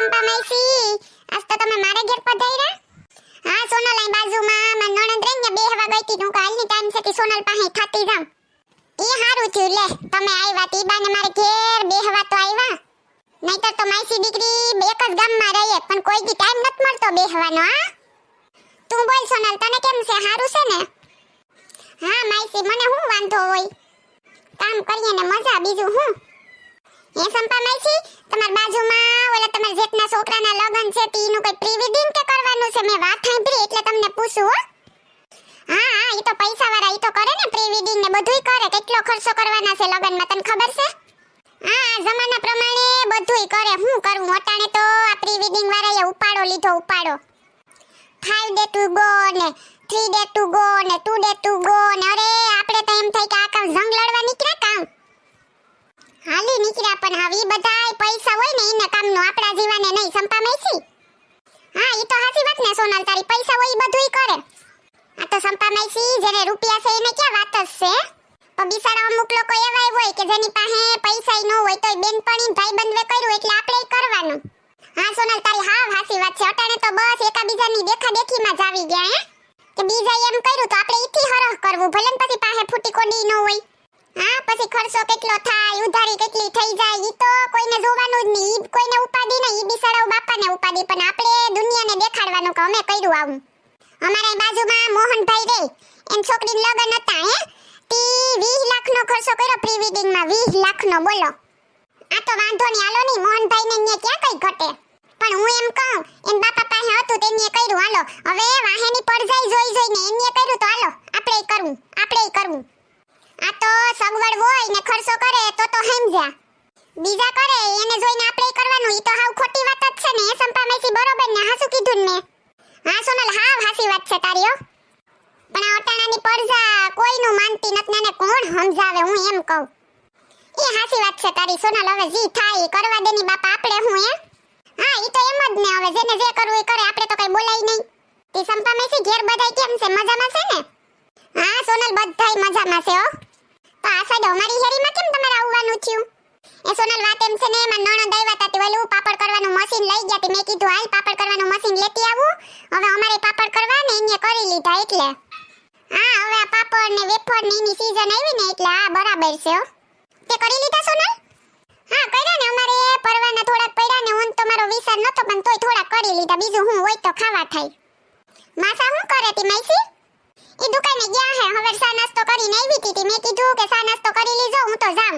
સંપા માઈસી, આજ તો તમે મારે ઘેર પધાર્યા? હા સોનલ અહીં બાજુમાં માર નણંદ રહીને બેહવા ગઈ હતી, હું કાલની ટાઈમ છે કે સોનલ પાસે થાતી જાઉં. ઈ હારું થયું લે તમે આવ્યા, તી બાને મારે ઘેર બેહવા તો આવ્યા. નહીતર તો માઈસી દીકરી એક જ ગામમાં રહીએ પણ કોઈ દી ટાઈમ નથી મળતો બેહવાનો. હા તું બોલ સોનલ, તને કેમ છે? હારું છે ને? હા માઈસી, મને શું વાંધો હોય, કામ કરીએ ને મજા, બીજું હું. એ સંપા માઈસી, તમાર બાજુમાં ઓલા તમાર જેઠના છોકરાના લગન છે તીનું કોઈ પ્રી વેડિંગ કે કરવાનું છે? મેં વાત સાંભળી એટલે તમને પૂછું. હો હા હા, ઈ તો પૈસા વાળા ઈ તો કરે ને પ્રી વેડિંગ ને બધુંય કરે. કેટલો ખર્ચો કરવાના છે લગનમાં તને ખબર છે? હા જમાના પ્રમાણે બધુંય કરે. હું કરું મોટાણે તો આ પ્રી વેડિંગ વાળાએ ઉપાડો લીધો, ઉપાડો. 5 day to go ને 3 day to go ને 2 day to go ને. અરે આપણે તો એમ થાય કે આ કામ જંગ લડવા નીકળ્યા કામ હાલી નીકળ્યા, પણ હવે ઈ બધાય પૈસા હોય ને ઈને કામનો, આપણા જીવાને નહીં. સંપા માઈસી, હા ઈ તો હાચી વાત ને સોનલ, તારી પૈસા હોય ઈ બધુંય કરે. આ તો સંપા માઈસી જેને રૂપિયા છે એને ક્યાં વાત જ છે, પણ બિચારા અમુક લોકો એવાય હોય કે જેની પાસે પૈસાય ન હોય તોય બેનપણી ભાઈબંધવે કર્યું એટલે આપણેય કરવાનું. હા સોનલ, તારી હાવ હાચી વાત છે. અટાણે તો બસ એકાબીજાની દેખાદેખીમાં જ આવી ગયા હે, કે બીજા એમ કર્યું તો આપણે ઈથી હરખ કરવું, ભલે ને પછી પાસે ફૂટી કોડી ન હોય. હા પછી ખર્ચો કેટલો થાય, ઉધારી કેટલી થઈ જાય, ઈ તો કોઈને જોવાનું જ નહીં. ઈ કોઈને ઉપાડી નહીં, ઈ બિચારાઓ બાપાને ઉપાડી, પણ આપણે દુનિયાને દેખાડવાનું કે અમે કર્યું આવું. અમારા બાજુમાં મોહનભાઈ રે, એન છોકરીનું લગન હતા હે, તી 20 લાખનો ખર્ચો કર્યો પ્રી વેડિંગમાં. 20 લાખનો, બોલો. આ તો વાંધો નહીં, હાલો નહીં, મોહનભાઈને ન્યા ક્યાં કઈ ઘટે. પણ હું એમ કહું, એન બાપા પાસે હતું તેને કર્યું, હાલો હવે વાહેની પડજાઈ જોઈને એને કર્યું તો હાલો આપણેય કરવું, આપણેય કરવું. આ તો સગવડ હોય ને ખર્ચો કરે તો સમજ્યા, બીજા કરે એને જોઈને આપણેય કરવાનું, ઈ તો હાવ ખોટી વાત જ છે ને. એ સંપા માઈસી બરોબર ને? હાસુ કીધું ને મેં? હા સોનલ, હાવ હાસી વાત છે તારી. હો પણ આ ઓટાણાની પડજા કોઈનું માનતી નથી ને કોણ સમજાવે, હું એમ કહું. એ હાસી વાત છે તારી સોનલ, હવે જી થાય કરવા દેની બાપા, આપણે હું હે. હા ઈ તો એમ જ ને, હવે જેને જે કરવું એ કરે, આપણે તો કઈ બોલાય નહીં. તે સંપા માઈસી ઘેર બધાય કેમ છે? મજામાં છે ને? હા સોનલ, બધાય મજામાં છે. હો તો આ સાઈડ અમારી હેરીમાં કેમ તમારે આવવાનું થયું? એ સોનલ વાત એમ છે ને, એમાં નણંદ આવ્યા હતા, તે ઓલું પાપડ કરવાનું મશીન લઈ ગયા, તે મેં કીધું હાલ પાપડ કરવાનું મશીન લેતી આવું. હવે અમારે પાપડ કરવા ને એને કરી લીધા એટલે. હા હવે આ પાપડ ને વેફર ને એની સીઝન આવી ને એટલે આ બરાબર છે. હો તે કરી લીધા સોનલ? હા કર્યા ને, અમારે પરવાના થોડાક પડ્યા ને, ઓન તો મારો વિચાર નતો પણ તોય થોડાક કરી લીધા, બીજું હું હોય તો ખાવા થાય. માસા શું કરે તી માઈસી? ઈ દુકાને ગયા હે, હવે સા નાસ્તો કરીને આવી હતી. મેં કીધું કે સા નાસ્તો કરી લીજો, હું તો જાઉં.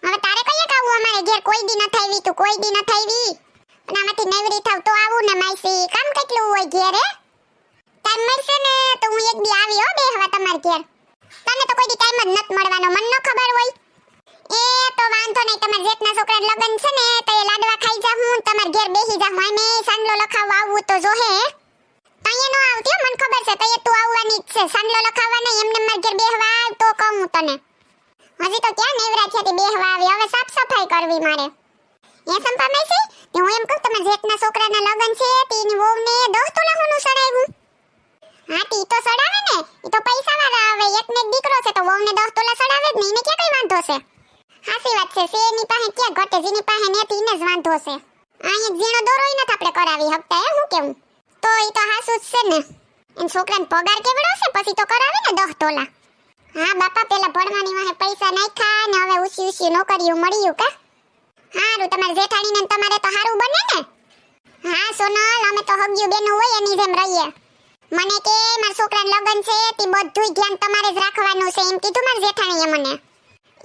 હવે તારે કઈએ આવું અમારે ઘેર? કોઈ દી ન થાવી, તું કોઈ દી ન થાવી, પણ આમાંથી નવરી થાવ તો આવું ને માઈસી. કામ કેટલું હોય ઘેર? હે ટાઈમ મળશે ને તો હું એક દી આવી હો બેહવા તમાર ઘેર. તને તો કોઈ દી ટાઈમ જ નત મળવાનો, મને ન ખબર હોય. એ તો વાંધો નહીં, તમાર જેઠના છોકરાના લગન છે ને તો એ લાડવા ખાઈ જા, હું તમાર ઘેર બેહી જા. હું મે સાંડલો લખાવવા આવું તો જો હે તઈએ નો આવતી, મને ખબર છે તઈએ તું આવવાની જ છે. સાંડલો લખાવવા નહીં, એમને માર ઘેર બેહવા તો કહું તને. હજી તો ક્યાં નેવરા થયાથી બેહવા આવી, હવે સાફ સફાઈ કરવી મારે. એ સંપા માઈસી, હું એમ કહું તમાર જેઠના છોકરાના લગન છે તેની વહુને 10 તોલા સોનું સડાવ્યું. હા તી તો સડાવે ને, ઈ તો પૈસા વાળા આવે, એકને એક દીકરો છે તો વહુને 10 તોલા સડાવે જ ને, એને ક્યાં કઈ વાંધો છે? હાસી વાત છે, એની પાસે ક્યાં ઘટે, જેની પાસે નથી એને જ વાંધો છે. આ એક ઝીણો દોરોય નથી આપણે કરાવી હકતા. હે હું કેવું? તો ઈ તો હાસુ જ છે ને, એન છોકરાને પગાર કેવડો છે પછી તો કરાવે ને 10 તોલા. હા બાપા, પેલા ભણવાની વાહે પૈસા નાખ્યા ને હવે ઉસી નોકરીઓ મળ્યું કા. હારું તમારે જેઠાણીને તમારે તો હારું બને ને. હા સોનલ, અમે તો હગ્યું બેનો હોય એની જેમ રહીએ. મને કે માર છોકરાના લગન છે તે બધુંય ધ્યાન તમારે જ રાખવાનું છે એમ કીધું માર જેઠાણીએ મને.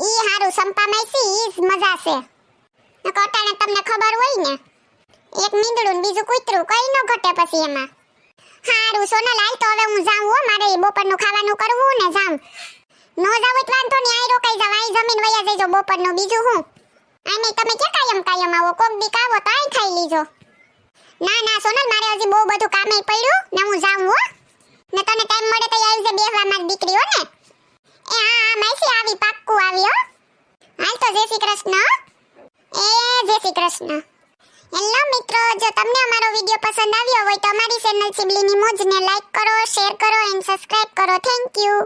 ઈ હારું સંપા માઈસી, ઈ જ મજા છે. કટાણે તમને ખબર હોય ને, એક મીંદડું ને બીજું કૂતરું, કઈ ન ઘટે પછી એમાં. હારું સોનલ, હાલ તો હવે હું જાઉં હો, મારે બપોરનું ખાવાનું કરવું ને જાઉં. નો જાવ તો વાંધો નહીં, આઈ રોકાઈ જાવ, આઈ જમીન વયા જઈજો બપોરનું, બીજું હું. આને તમે કે કાયમ આવો, કોક દી કાવો તો આઈ ખાઈ લીજો. ના ના સોનલ, મારે હજી બહુ બધું કામે પડ્યું ને, હું જાઉં હો. ને તને ટાઈમ મળે તો આવી જે બેહવા મારી દીકરી હો ને. એ હા માઈસી આવી, પાક્કું આવી હો. હાલ તો જય શ્રી કૃષ્ણ. એ જય શ્રી કૃષ્ણ. હેલો મિત્રો, જો તમને અમારો વિડિયો પસંદ આવ્યો હોય તો અમારી ચેનલ સિબલીની મોજને લાઈક કરો, શેર કરો એન્ડ સબસ્ક્રાઇબ કરો. Thank you.